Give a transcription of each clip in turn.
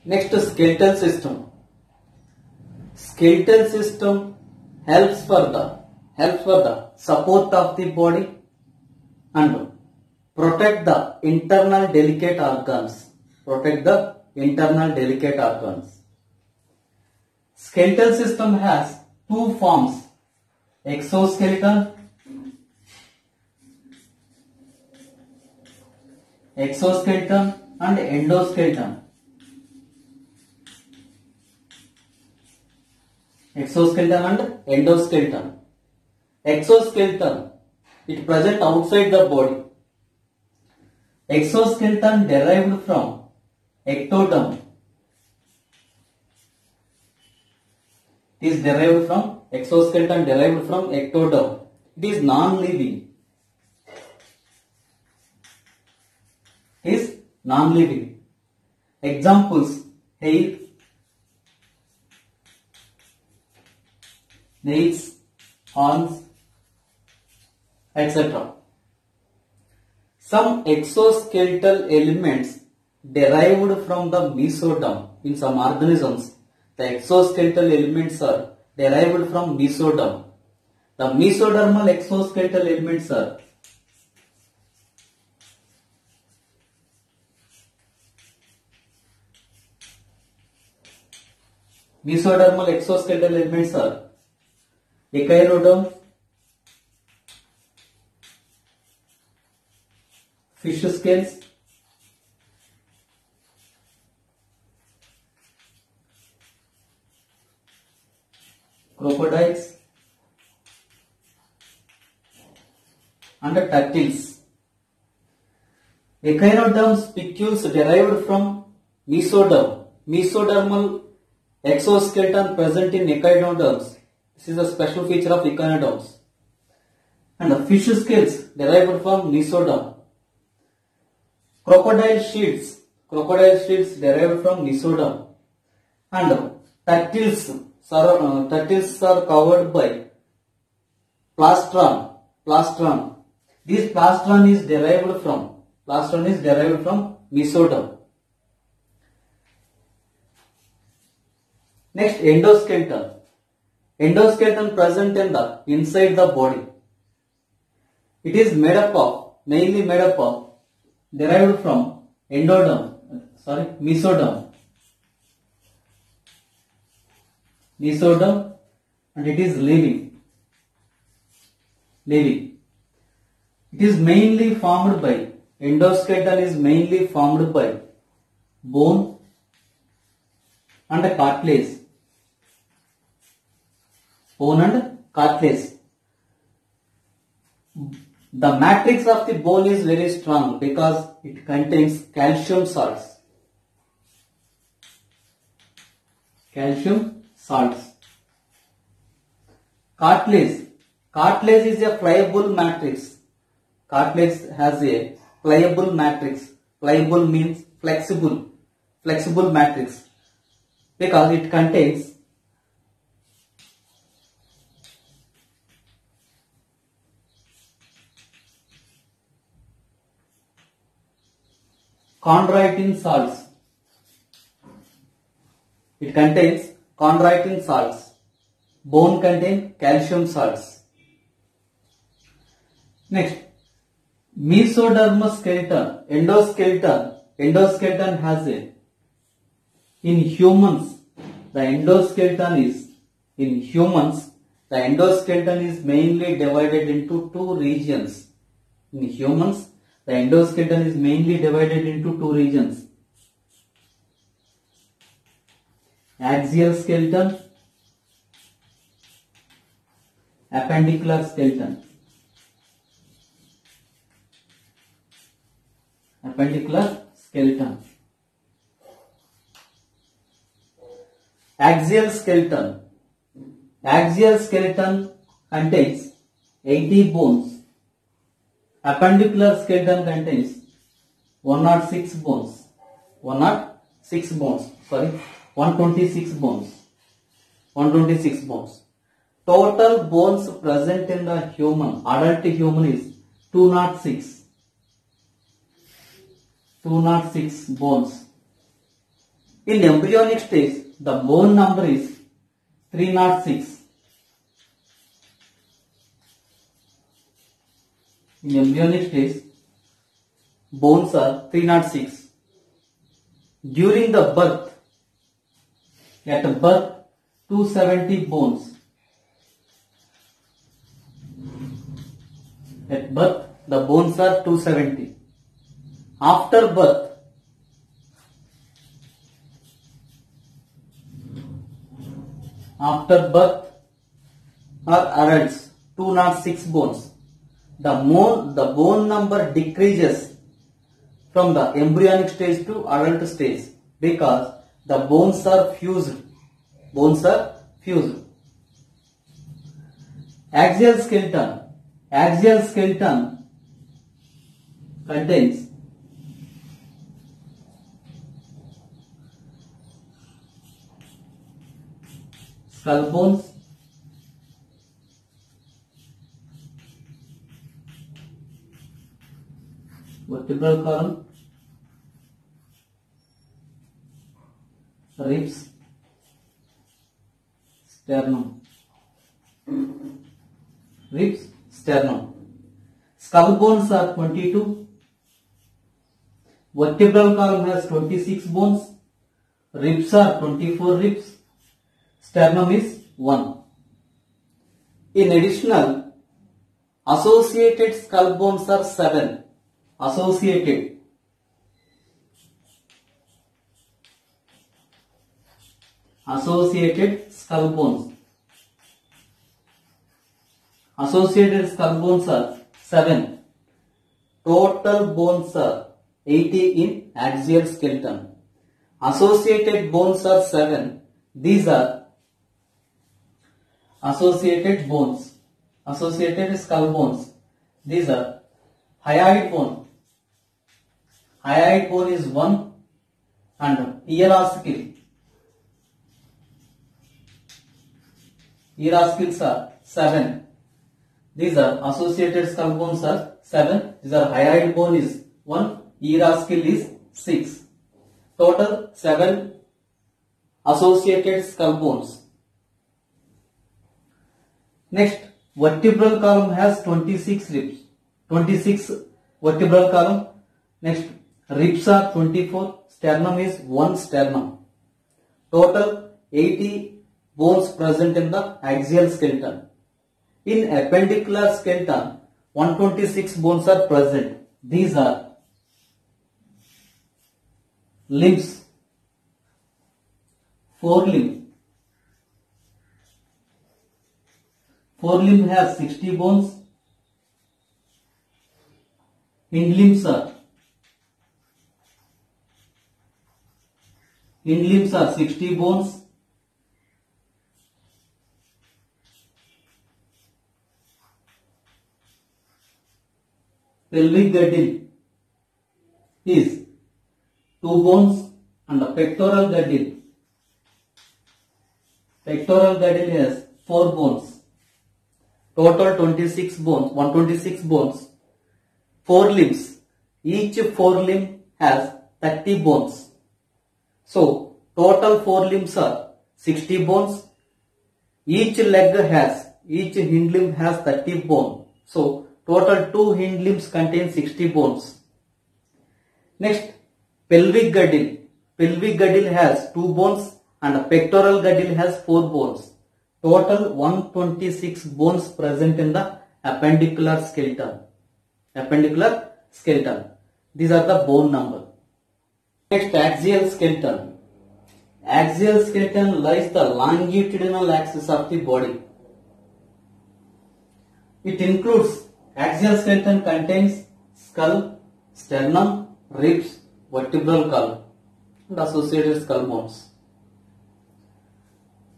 Next, skeletal system. Skeletal system helps for the support of the body and protect the internal delicate organs. Skeletal system has two forms: exoskeleton and endoskeleton. Exoskeleton, it present outside the body. Exoskeleton derived from ectoderm. Exoskeleton derived from ectoderm. It is non-living. Examples: hair, nails, horns, etc. Some exoskeletal elements derived from the mesoderm. In some organisms, the exoskeletal elements are derived from mesoderm. The mesodermal exoskeletal elements are echinoderm, fish scales, crocodiles, and turtles. Echinoderm spicules derived from mesoderm. Mesodermal exoskeleton present in echinoderms. This is a special feature of echinoderms. And the fish scales derived from mesoderm. Crocodile shields derived from mesoderm. And turtles are covered by plastron. This plastron is derived from mesoderm. Next, endoskeleton. Endoskeleton present in the inside the body. It is mainly made up of derived from mesoderm, and it is living. Endoskeleton is mainly formed by bone and cartilage. The matrix of the bone is very strong because it contains calcium salts. Cartilage is a pliable matrix. Cartilage has a pliable matrix. Pliable means flexible matrix because it contains chondroitin salts. Bone contains calcium salts. Next, mesodermal skeleton. Endoskeleton has a. In humans, the endoskeleton is mainly divided into two regions. The endoskeleton is mainly divided into two regions: axial skeleton, appendicular skeleton. Axial skeleton contains 80 bones. Appendicular skeleton contains 126 bones. Total bones present in the adult human is 206 bones. In embryonic stage, the bone number is 306. In embryonic stage, bones are 306. During the birth, at birth, 270 bones. At birth, the bones are 270. After birth, or adults, 206 bones. The bone number decreases from the embryonic stage to adult stage because the bones are fused. Axial skeleton contains skull bones, vertebral column, ribs, sternum. Skull bones are 22. Vertebral column has 26 bones. Ribs are 24 ribs. Sternum is 1. In additional, associated skull bones are 7. Associated skull bones. Associated skull bones are 7. Total bones are 80 in axial skeleton. Associated bones are 7. These are associated skull bones. These are hyoid bone. Hyoid bone is 1 and hieroscles are 7. These are associated skull bones are 7. These are hyoid bone is 1. Hieroscale is 6. Total 7 associated skull bones. Next, vertebral column has 26 ribs. 26 vertebral column. Next, ribs are 24. Sternum is 1 sternum. Total 80 bones present in the axial skeleton. In appendicular skeleton, 126 bones are present. These are limbs, forelimb. Forelimb has 60 bones. Hind limbs are 60 bones. Pelvic girdle is 2 bones and the pectoral girdle has 4 bones. Total 26 bones, 126 bones. Forelimbs, each forelimb has 30 bones. So total forelimbs are 60 bones. Each hind limb has 30 bones. So total 2 hind limbs contain 60 bones. Next, pelvic girdle. Pelvic girdle has 2 bones and a pectoral girdle has 4 bones. Total 126 bones present in the appendicular skeleton. These are the bone number. Next, axial skeleton. Axial skeleton lies the longitudinal axis of the body. It includes axial skeleton contains skull, sternum, ribs, vertebral column and associated skull bones.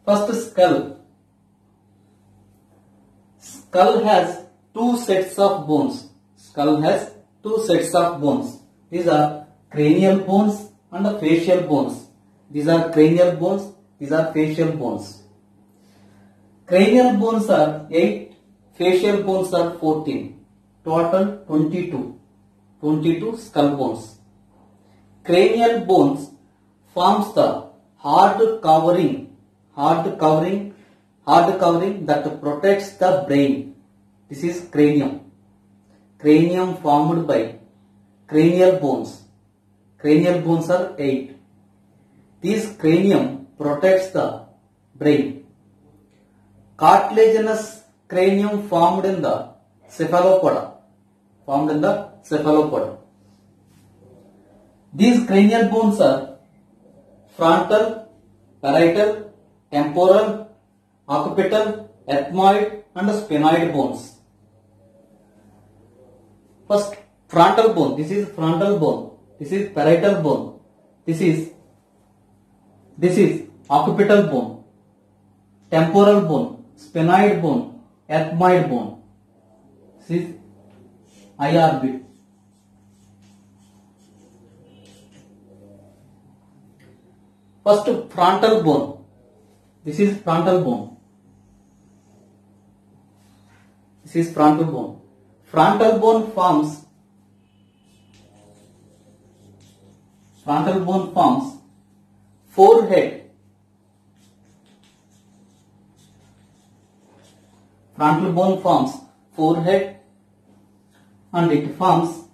First, skull. Skull has 2 sets of bones. These are cranial bones and facial bones. These are cranial bones. These are facial bones. Cranial bones are 8. Facial bones are 14. Total 22 skull bones. Cranial bones forms the hard covering that protects the brain. This is cranium. Cranium formed by cranial bones. Cranial bones are 8. This cranium protects the brain. Cartilaginous cranium formed in the cephalopoda. These cranial bones are frontal, parietal, temporal, occipital, ethmoid and sphenoid bones. First, frontal bone. This is frontal bone. This is parietal bone. This is occipital bone, temporal bone, sphenoid bone, ethmoid bone. This is eye orbit. First, frontal bone. This is frontal bone. This is frontal bone. Frontal bone forms forehead. Frontal bone forms forehead and it forms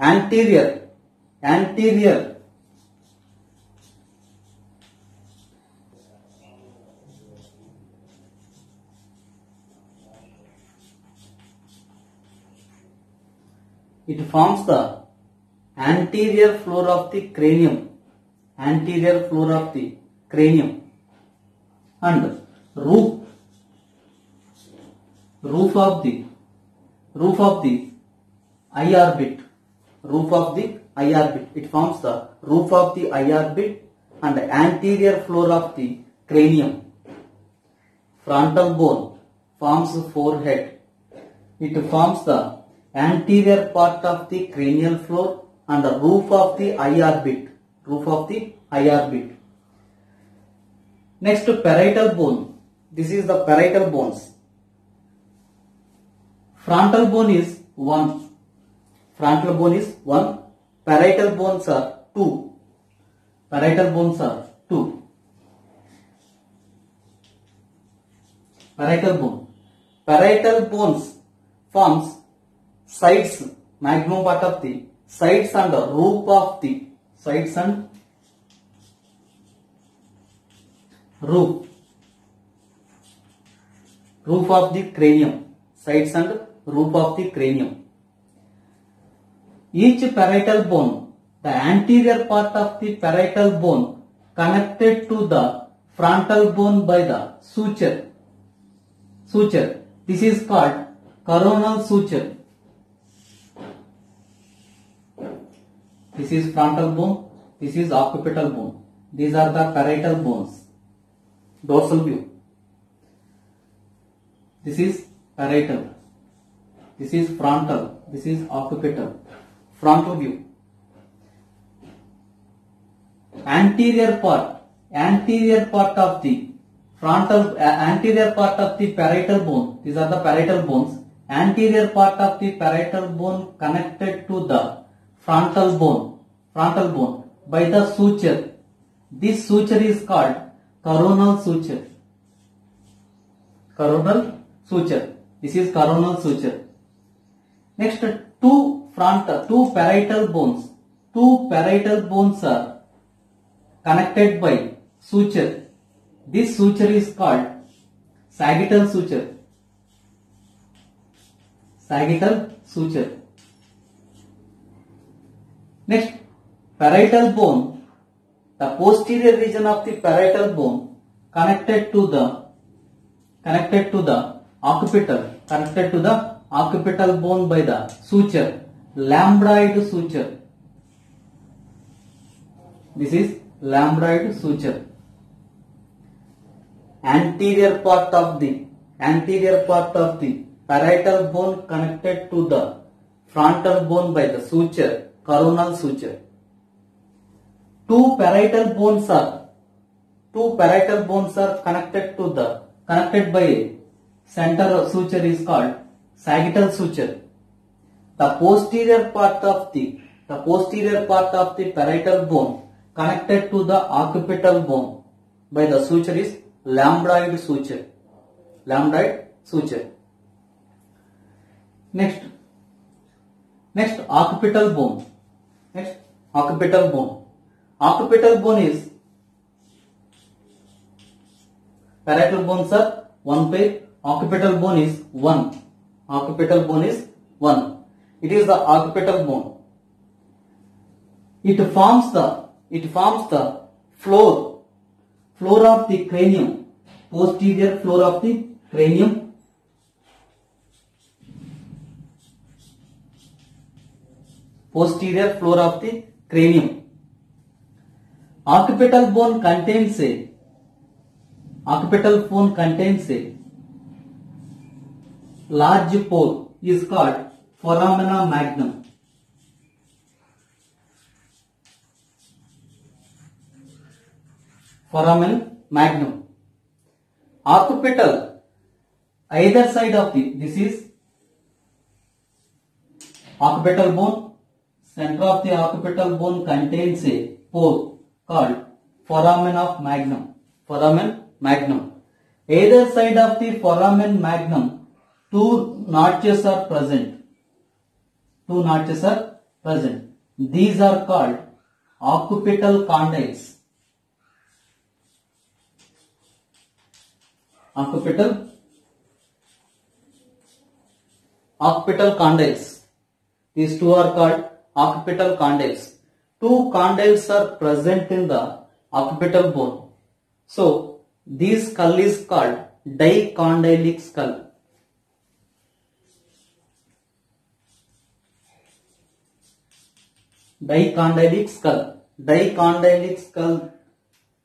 anterior it forms the anterior floor of the cranium, and roof of the eye orbit. It forms the roof of the eye orbit and anterior floor of the cranium. Frontal bone forms forehead. It forms the anterior part of the cranial floor and the roof of the eye orbit. Next, parietal bone. This is the parietal bones. Frontal bone is 1. Parietal bones are 2. Parietal bones forms sides, maximum part of the sides and the roof of the roof of the cranium. Sides and roof of the cranium. Each parietal bone, the anterior part of the parietal bone connected to the frontal bone by the suture. This is called coronal suture. This is frontal bone. This is occipital bone. These are the parietal bones. Dorsal view. This is parietal. This is frontal. This is occipital. Frontal view. Anterior part of the parietal bone. These are the parietal bones. Anterior part of the parietal bone connected to the frontal bone by the suture. This suture is called coronal suture. This is coronal suture. Next, two parietal bones. Two parietal bones are connected by suture. This suture is called sagittal suture. Next, parietal bone. The posterior region of the parietal bone connected to the occipital bone by the suture, lambdoid suture. This is lambdoid suture. Anterior part of the parietal bone connected to the frontal bone by the suture, coronal suture. Two parietal bones are connected by a center suture is called sagittal suture. The posterior part of the parietal bone connected to the occipital bone by the suture is lambdoid suture. Lambdoid suture. Next occipital bone. Next occipital bone. Occipital bone is parietal bones are one pair. Occipital bone is one. Occipital bone is one. It is the occipital bone. It forms the floor of the cranium, posterior floor of the cranium, posterior floor of the cranium. Occipital bone contains a large pore is called foramina magnum. Foramen magnum. Occipital, either side of this is occipital bone. Center of the occipital bone contains a pore called foramen of magnum. Foramen magnum. Either side of the foramen magnum, two notches are present. These are called occipital condyles. Occipital condyles. These two are called occipital condyles. Two condyles are present in the occipital bone. So, this skull is called dicondylic skull. Dicondylic skull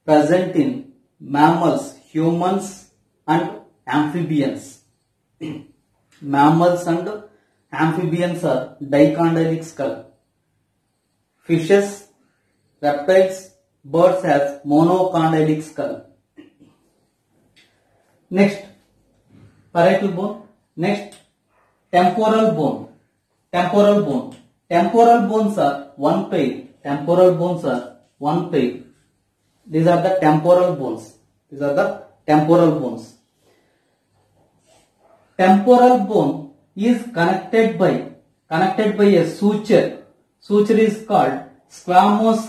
present in mammals, humans and amphibians. Mammals and amphibians are dicondylic skull. Fishes, reptiles, birds have monocondylic skull. Next, parietal bone. Next, temporal bone. Temporal bones are one pair. These are the temporal bones. Temporal bone is connected by a suture. Suture is called squamous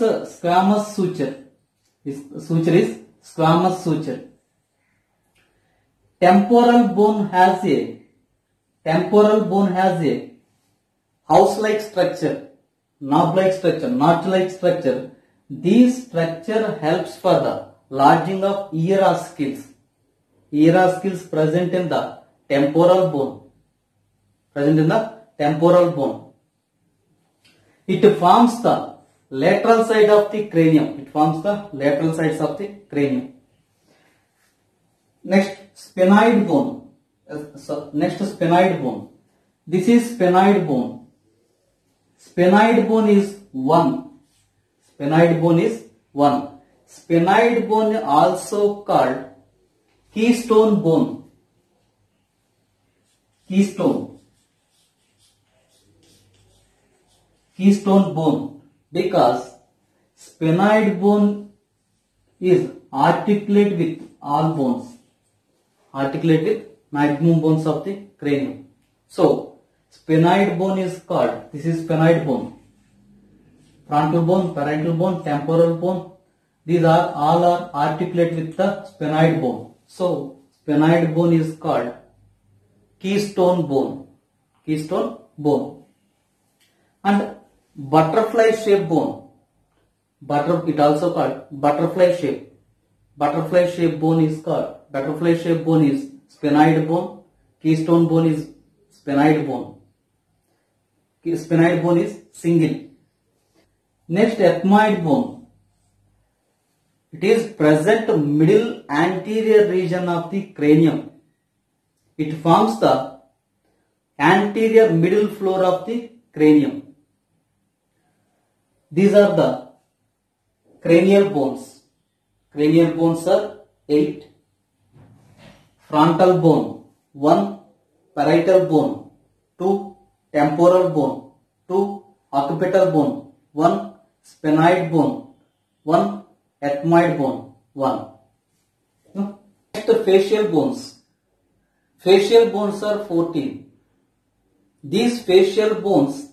suture. Suture is squamous suture. Temporal bone has a house-like structure, knob-like structure, notch-like structure. This structure helps for the lodging of ear oscles. Ear oscles present in the temporal bone. It forms the lateral side of the cranium. Next, sphenoid bone. This is sphenoid bone. Sphenoid bone is one. Sphenoid bone also called keystone bone. Keystone bone, because sphenoid bone is articulate with all bones, maximum bones of the cranium. So, sphenoid bone is called, this is sphenoid bone. Frontal bone, parietal bone, temporal bone, these are all are articulate with the sphenoid bone. So, sphenoid bone is called keystone bone. And butterfly shape bone. It also called butterfly shape. Butterfly shape bone is sphenoid bone. Keystone bone is sphenoid bone. Sphenoid bone is single. Next, ethmoid bone. It is present middle anterior region of the cranium. It forms the anterior middle floor of the cranium. These are the cranial bones. Cranial bones are 8. Frontal bone 1. Parietal bone 2. Temporal bone 2. Occipital bone 1. Sphenoid bone one ethmoid bone, one. Next, facial bones. Facial bones are 14. These facial bones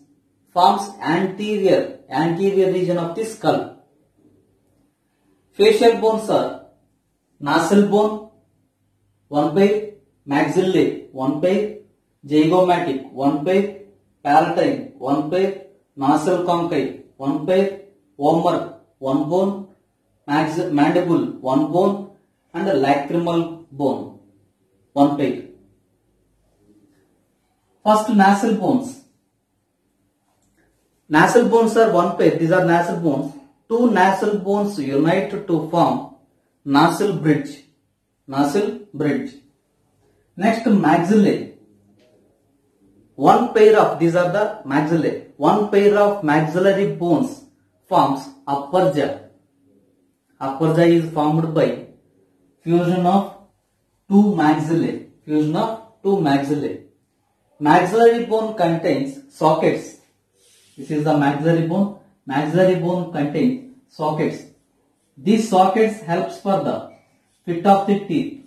forms anterior region of the skull. Facial bones are nasal bone, one pair, maxillae, one pair, zygomatic, one pair, palatine, one pair, nasal concave, one pair, vomer, one bone, mandible, one bone, and lacrimal bone, one pair. First, nasal bones. Nasal bones are one pair. These are nasal bones. Two nasal bones unite to form nasal bridge. Nasal bridge. Next, maxillae. One pair of, these are the maxillae. One pair of maxillary bones forms upper jaw. Upper jaw is formed by fusion of two maxillae. Fusion of two maxillae. Maxillary bone contains sockets. This is the maxillary bone. Maxillary bone contains sockets. These sockets helps for the fit of the teeth.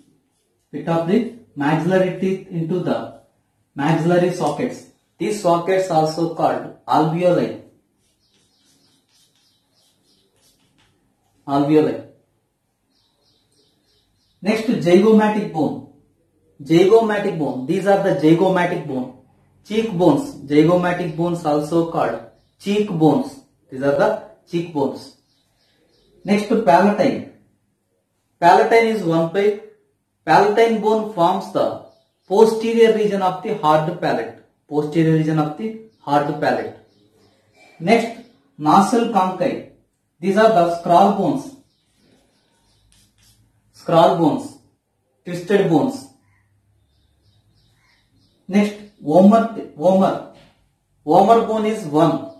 Fit of the maxillary teeth into the maxillary sockets. These sockets also called alveoli. Alveoli. Next, zygomatic bone. Zygomatic bone. These are the zygomatic bone. Cheek bones. Zygomatic bones also called cheek bones. These are the cheek bones. Next, palatine. Palatine is one pair. Palatine bone forms the posterior region of the hard palate. Posterior region of the hard palate. Next, nasal concave. These are the scroll bones. Scroll bones. Twisted bones. Next, vomer bone is one.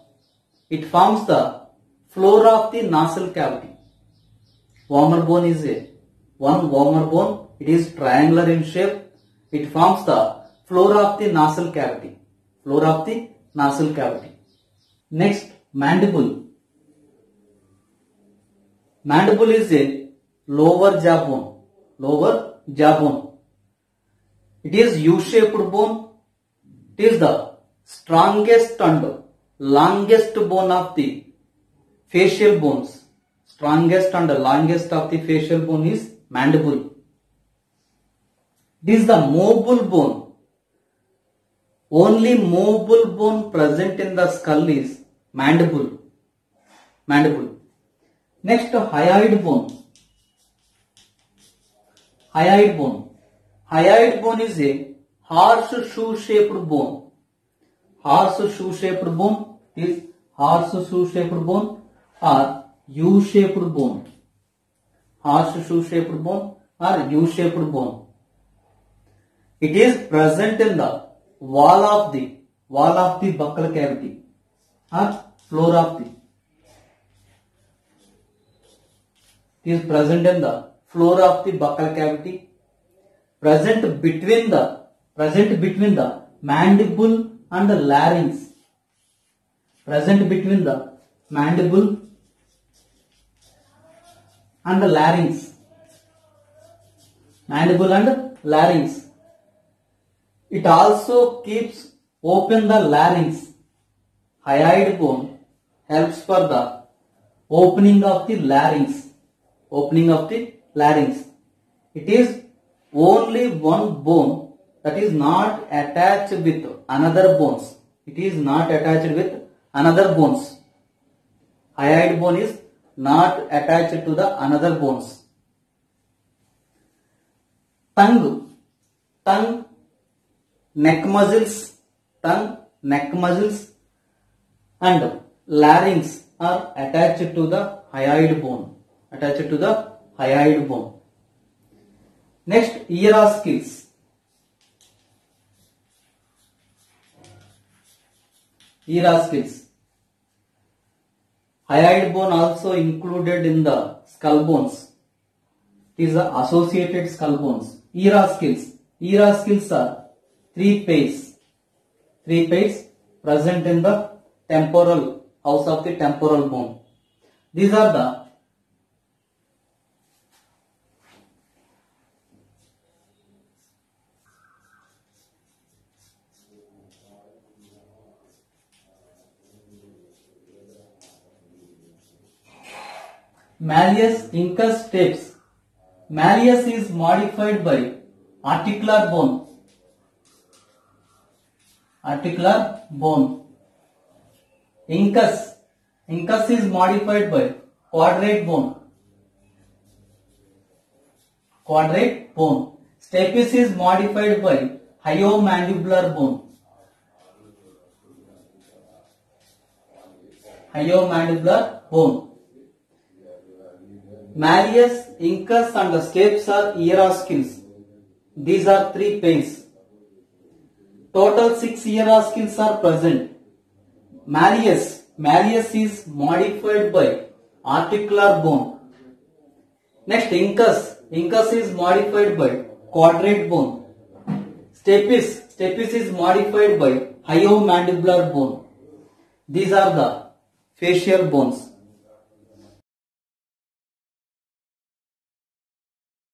It forms the floor of the nasal cavity. Vomer bone is one vomer bone. It is triangular in shape. It forms the floor of the nasal cavity. Floor of the nasal cavity. Next, mandible. Mandible is a lower jaw bone. Lower jaw bone. It is U-shaped bone. It is the strongest and longest bone of the facial bones. Strongest and longest of the facial bone is mandible. It is the mobile bone. Only mobile bone present in the skull is mandible. Mandible. Next, hyoid bone. Hyoid bone. Hyoid bone is a horseshoe-shaped bone. Horseshoe-shaped bone is horseshoe-shaped bone or U-shaped bone. Horseshoe-shaped bone or U-shaped bone. It is present in the wall of the buccal cavity or floor of the. It is present in the floor of the buccal cavity. Present between the mandible and the larynx. Present between the mandible and the larynx. Mandible and larynx. It also keeps open the larynx. Hyoid bone helps for the opening of the larynx. Opening of the larynx. It is only one bone that is not attached with another bones. It is not attached with another bones. Hyoid bone is not attached to the another bones. Tongue, neck muscles, and larynx are attached to the hyoid bone. Next, ear oscles. Hyoid bone also included in the skull bones. It is the associated skull bones. Ear oscles are three pairs present in the temporal house of the temporal bone. These are the Malleus, incus, stapes. Malleus is modified by articular bone. Articular bone. Incus. Incus is modified by quadrate bone. Quadrate bone. Stapes is modified by hyomandibular bone. Hyomandibular bone. Malleus, incus and the stapes are hierarchicals. These are three panes. Total 6 hierarchicals are present. Malleus is modified by articular bone. Next, incus is modified by quadrate bone. Stapes is modified by hyomandibular bone. These are the facial bones.